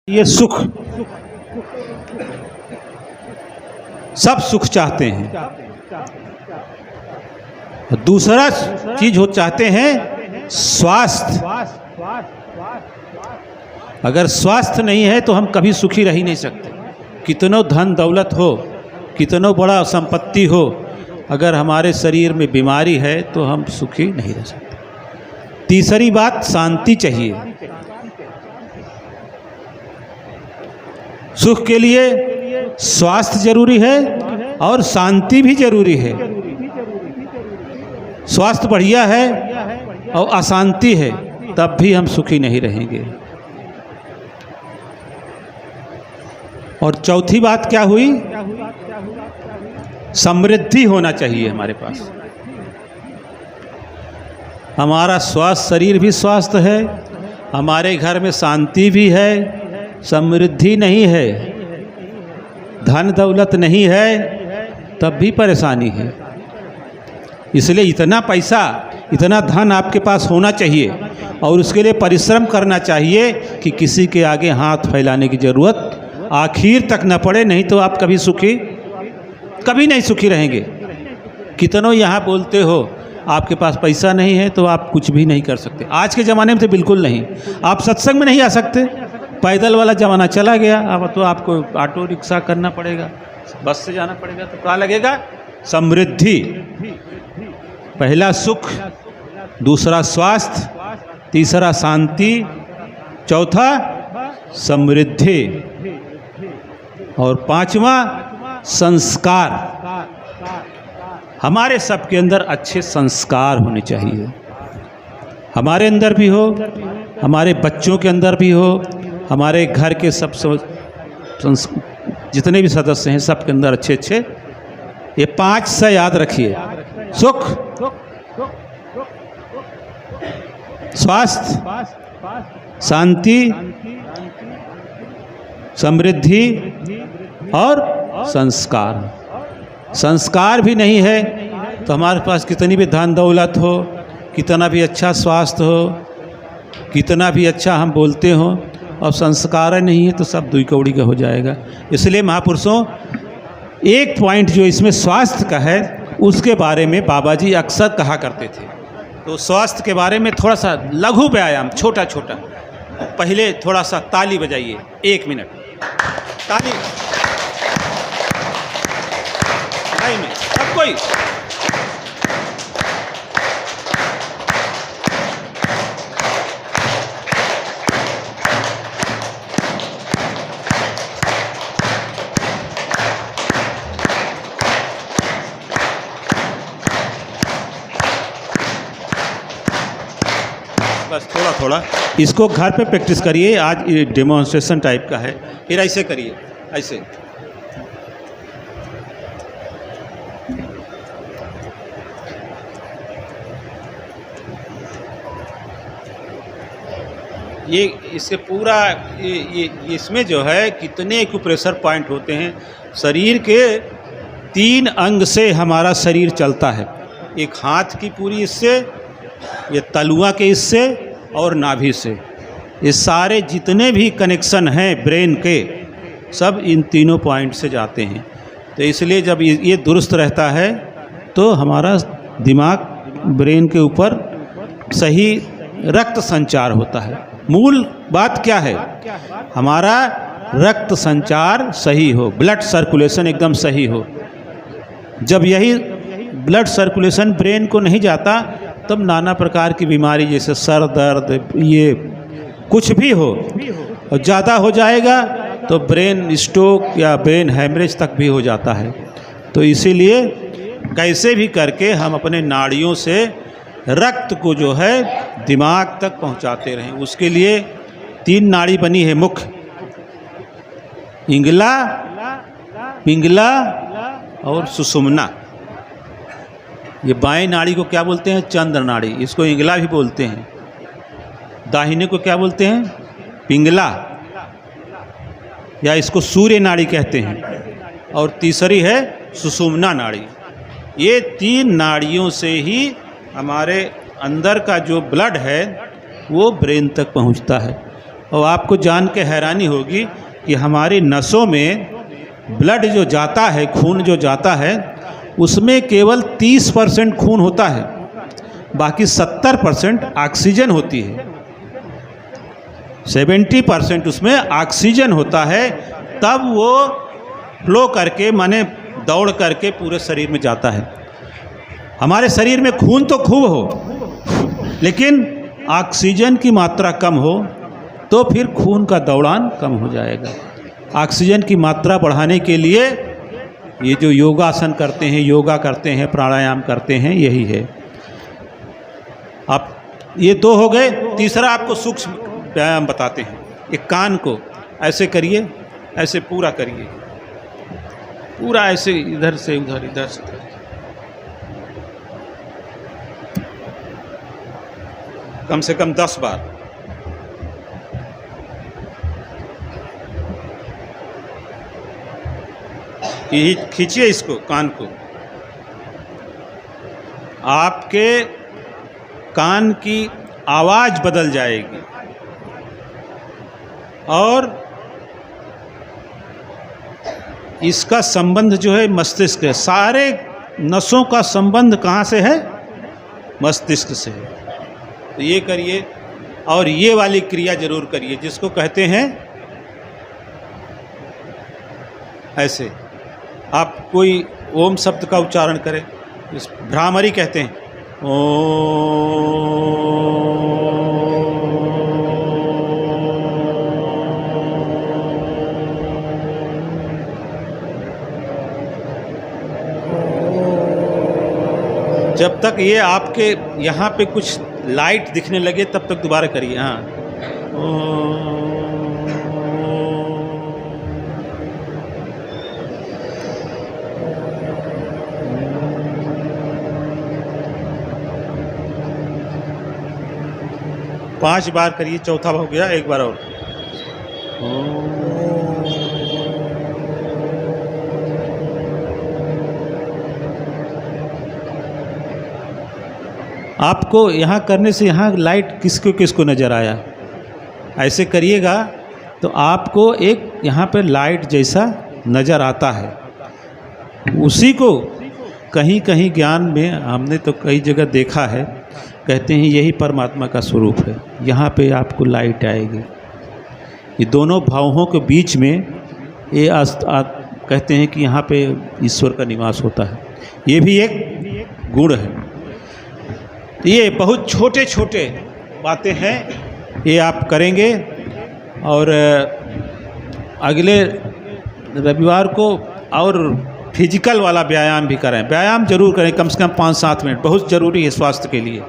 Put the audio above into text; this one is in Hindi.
ये सुख, सब सुख चाहते हैं। दूसरा चीज हो चाहते हैं स्वास्थ्य। अगर स्वास्थ्य नहीं है तो हम कभी सुखी रह ही नहीं सकते। कितनो धन दौलत हो, कितनो बड़ा संपत्ति हो, अगर हमारे शरीर में बीमारी है तो हम सुखी नहीं रह सकते। तीसरी बात, शांति चाहिए। सुख के लिए स्वास्थ्य जरूरी है और शांति भी जरूरी है। स्वास्थ्य बढ़िया है और अशांति है तब भी हम सुखी नहीं रहेंगे। और चौथी बात क्या हुई? समृद्धि होना चाहिए हमारे पास। हमारा स्वास्थ्य, शरीर भी स्वस्थ है, हमारे घर में शांति भी है, समृद्धि नहीं है, धन दौलत नहीं है, तब भी परेशानी है। इसलिए इतना पैसा, इतना धन आपके पास होना चाहिए और उसके लिए परिश्रम करना चाहिए कि किसी के आगे हाथ फैलाने की ज़रूरत आखिर तक न पड़े, नहीं तो आप कभी नहीं सुखी रहेंगे। कितनों यहाँ बोलते हो आपके पास पैसा नहीं है तो आप कुछ भी नहीं कर सकते। आज के ज़माने में तो बिल्कुल नहीं। आप सत्संग में नहीं आ सकते, पैदल वाला ज़माना चला गया। अब तो आपको ऑटो रिक्शा करना पड़ेगा, बस से जाना पड़ेगा। तो क्या लगेगा? समृद्धि। पहला सुख, दूसरा स्वास्थ्य, तीसरा शांति, चौथा समृद्धि और पांचवा संस्कार। हमारे सबके अंदर अच्छे संस्कार होने चाहिए। हमारे अंदर भी हो, हमारे बच्चों के अंदर भी हो, हमारे घर के सब जितने भी सदस्य हैं सबके अंदर अच्छे अच्छे ये 5 से याद रखिए। सुख, स्वास्थ्य, शांति, समृद्धि और संस्कार। संस्कार भी नहीं है तो हमारे पास कितनी भी धन दौलत हो, कितना भी अच्छा स्वास्थ्य हो, कितना भी अच्छा हम बोलते हो, और संस्कार नहीं है तो सब दुई कौड़ी का हो जाएगा। इसलिए महापुरुषों, एक पॉइंट जो इसमें स्वास्थ्य का है उसके बारे में बाबा जी अक्सर कहा करते थे। तो स्वास्थ्य के बारे में थोड़ा सा लघु व्यायाम, छोटा छोटा। पहले थोड़ा सा ताली बजाइए, 1 मिनट ताली में सब कोई। बस थोड़ा थोड़ा इसको घर पे प्रैक्टिस करिए। आज ये डेमोन्स्ट्रेशन टाइप का है। फिर ऐसे करिए, ऐसे। ये इससे पूरा ये इसमें जो है कितने एक्यूप्रेशर पॉइंट होते हैं। शरीर के 3 अंग से हमारा शरीर चलता है। एक हाथ की पूरी इससे, ये तलुआ के इससे और नाभि से। ये सारे जितने भी कनेक्शन हैं ब्रेन के, सब इन तीनों पॉइंट से जाते हैं। तो इसलिए जब ये दुरुस्त रहता है तो हमारा दिमाग, ब्रेन के ऊपर सही रक्त संचार होता है। मूल बात क्या है? हमारा रक्त संचार सही हो, ब्लड सर्कुलेशन एकदम सही हो। जब यही ब्लड सर्कुलेशन ब्रेन को नहीं जाता तब नाना प्रकार की बीमारी जैसे सर दर्द, ये कुछ भी हो, और ज़्यादा हो जाएगा तो ब्रेन स्ट्रोक या ब्रेन हैमरेज तक भी हो जाता है। तो इसीलिए कैसे भी करके हम अपने नाड़ियों से रक्त को जो है दिमाग तक पहुंचाते रहें। उसके लिए 3 नाड़ी बनी है मुख्य, इंगला, पिंगला और सुषुम्ना। ये बाएं नाड़ी को क्या बोलते हैं? चंद्र नाड़ी। इसको इंगला भी बोलते हैं। दाहिने को क्या बोलते हैं? पिंगला, या इसको सूर्य नाड़ी कहते हैं। और तीसरी है सुषुम्ना नाड़ी। ये 3 नाड़ियों से ही हमारे अंदर का जो ब्लड है वो ब्रेन तक पहुंचता है। और आपको जान के हैरानी होगी कि हमारी नसों में ब्लड जो जाता है, खून जो जाता है, उसमें केवल 30% खून होता है, बाकी 70% ऑक्सीजन होती है। 70% उसमें ऑक्सीजन होता है, तब वो फ्लो करके माने दौड़ करके पूरे शरीर में जाता है। हमारे शरीर में खून तो खूब हो, लेकिन ऑक्सीजन की मात्रा कम हो तो फिर खून का दौड़ान कम हो जाएगा। ऑक्सीजन की मात्रा बढ़ाने के लिए ये जो योगासन करते हैं, योगा करते हैं, प्राणायाम करते हैं, यही है। अब ये 2 हो गए। तीसरा आपको सूक्ष्म व्यायाम बताते हैं। एक कान को ऐसे करिए, ऐसे पूरा करिए, पूरा ऐसे इधर से उधर, इधर से उधर। कम से कम 10 बार। यही खींचिए इसको, कान को। आपके कान की आवाज़ बदल जाएगी और इसका संबंध जो है मस्तिष्क है। सारे नसों का संबंध कहाँ से है? मस्तिष्क से है। तो ये करिए और ये वाली क्रिया जरूर करिए, जिसको कहते हैं ऐसे। आप कोई ओम शब्द का उच्चारण करें, इस भ्रामरी कहते हैं। जब तक ये आपके यहाँ पे कुछ लाइट दिखने लगे तब तक दोबारा करिए। हाँ, 5 बार करिए, चौथा हो गया, एक बार और। आपको यहाँ करने से यहाँ लाइट किसको किसको नज़र आया? ऐसे करिएगा तो आपको एक यहाँ पे लाइट जैसा नज़र आता है। उसी को कहीं कहीं ज्ञान में हमने तो कई जगह देखा है, कहते हैं यही परमात्मा का स्वरूप है। यहाँ पे आपको लाइट आएगी। ये दोनों भावों के बीच में ये कहते हैं कि यहाँ पे ईश्वर का निवास होता है। ये भी एक गुण है। ये बहुत छोटे छोटे बातें हैं, ये आप करेंगे। और अगले रविवार को और फिजिकल वाला व्यायाम भी करें। व्यायाम जरूर करें, कम से कम 5-7 मिनट, बहुत ज़रूरी है स्वास्थ्य के लिए।